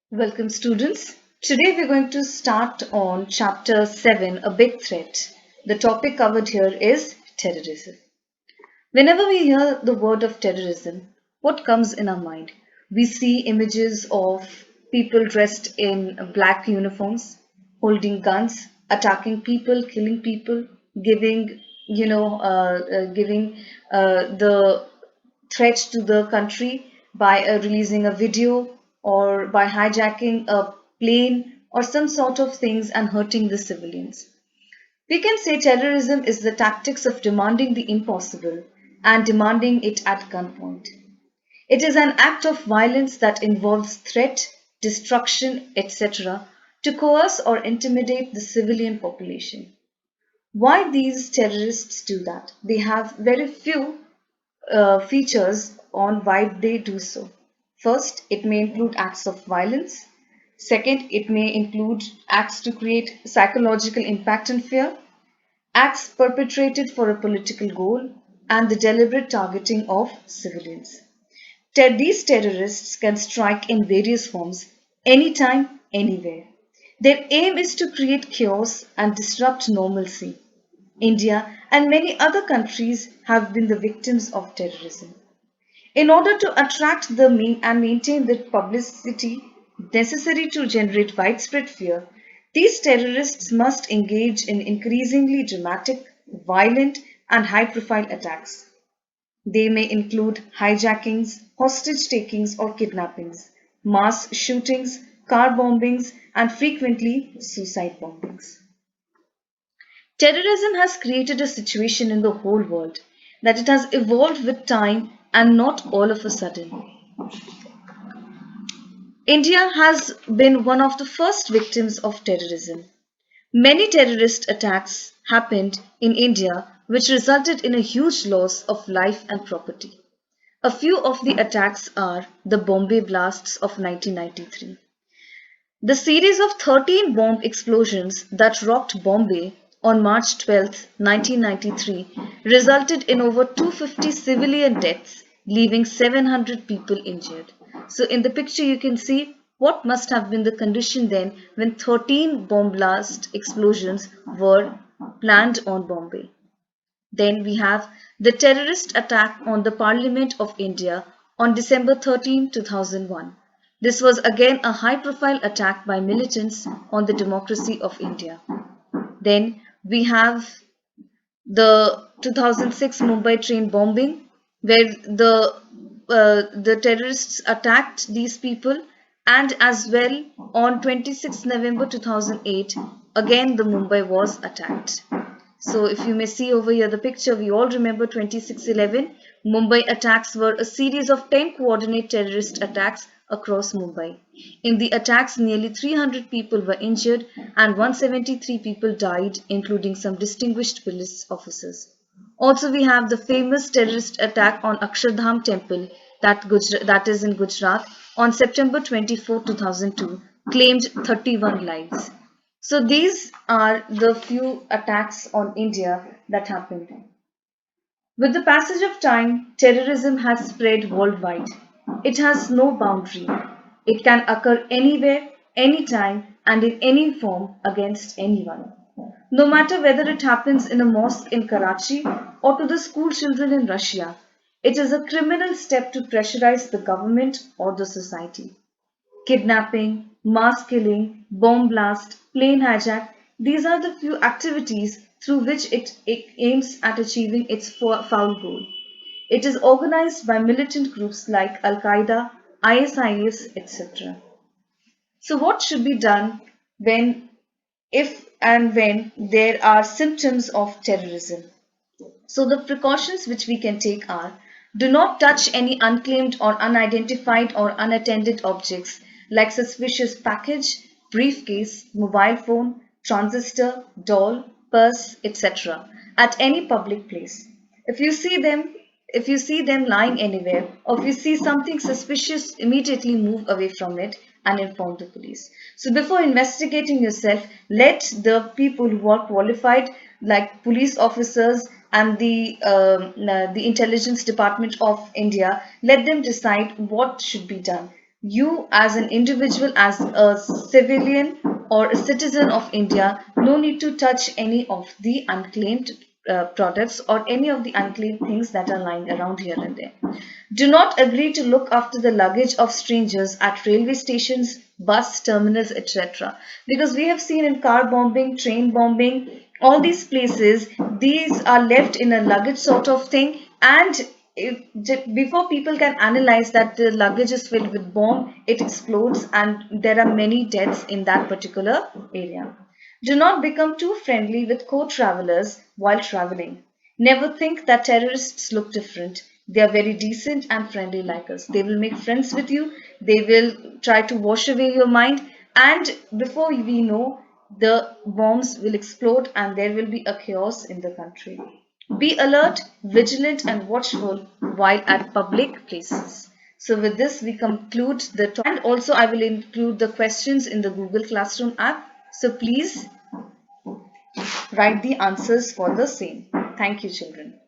Welcome, students. Today we're going to start on chapter 7, A Big Threat. The topic covered here is terrorism. Whenever we hear the word of terrorism, what comes in our mind? We see images of people dressed in black uniforms, holding guns, attacking people, killing people, giving, the threat to the country by releasing a video or by hijacking a plane or some sort of things and hurting the civilians. We can say terrorism is the tactics of demanding the impossible and demanding it at gunpoint. It is an act of violence that involves threat, destruction, etc., to coerce or intimidate the civilian population. Why these terrorists do that? They have very few features on why they do so. First, it may include acts of violence. Second, it may include acts to create psychological impact and fear, acts perpetrated for a political goal, and the deliberate targeting of civilians. These terrorists can strike in various forms, anytime, anywhere. Their aim is to create chaos and disrupt normalcy. India and many other countries have been the victims of terrorism. In order to attract and maintain the publicity necessary to generate widespread fear, these terrorists must engage in increasingly dramatic, violent, and high profile attacks. They may include hijackings, hostage takings or kidnappings, mass shootings, car bombings, and frequently suicide bombings. Terrorism has created a situation in the whole world that it has evolved with time and not all of a sudden. India has been one of the first victims of terrorism. Many terrorist attacks happened in India, which resulted in a huge loss of life and property. A few of the attacks are the Bombay blasts of 1993. The series of 13 bomb explosions that rocked Bombay on March 12, 1993 resulted in over 250 civilian deaths, leaving 700 people injured. So in the picture you can see what must have been the condition then when 13 bomb blast explosions were planned on Bombay. Then we have the terrorist attack on the Parliament of India on December 13, 2001. This was again a high profile attack by militants on the democracy of India. Then we have the 2006 Mumbai train bombing, where the terrorists attacked these people, and as well on 26 November 2008, again the Mumbai was attacked. So if you may see over here the picture, we all remember 26/11. Mumbai attacks were a series of 10 coordinated terrorist attacks across Mumbai. In the attacks, nearly 300 people were injured and 173 people died, including some distinguished police officers. Also, we have the famous terrorist attack on Akshardham temple that is in Gujarat on September 24, 2002, claimed 31 lives. So these are the few attacks on India that happened. With the passage of time, terrorism has spread worldwide. It has no boundary. It can occur anywhere, anytime, and in any form against anyone. No matter whether it happens in a mosque in Karachi or to the school children in Russia, it is a criminal step to pressurize the government or the society. Kidnapping, mass killing, bomb blast, plane hijack, these are the few activities through which it aims at achieving its foul goal. It is organized by militant groups like Al Qaeda, ISIS, etc. So, what should be done when, if and when there are symptoms of terrorism? So, the precautions which we can take are: do not touch any unclaimed or unidentified or unattended objects like suspicious package, briefcase, mobile phone, transistor, doll, purse, etc. at any public place. If you see them, if you see them lying anywhere, or if you see something suspicious, immediately move away from it and inform the police. So before investigating yourself, let the people who are qualified, like police officers and the intelligence department of India, let them decide what should be done. You, as an individual, as a civilian or a citizen of India, no need to touch any of the unclaimed products or any of the unclaimed things that are lying around here and there. Do not agree to look after the luggage of strangers at railway stations, bus terminals, etc. Because we have seen in car bombing, train bombing, all these places, these are left in a luggage sort of thing, and before people can analyze that the luggage is filled with bomb, it explodes, and there are many deaths in that particular area. Do not become too friendly with co-travelers while traveling. Never think that terrorists look different. They are very decent and friendly like us. They will make friends with you. They will try to wash away your mind. And before we know, the bombs will explode and there will be a chaos in the country. Be alert, vigilant, and watchful while at public places. So, with this, we conclude the talk. And also, I will include the questions in the Google Classroom app. So, please write the answers for the same. Thank you, children.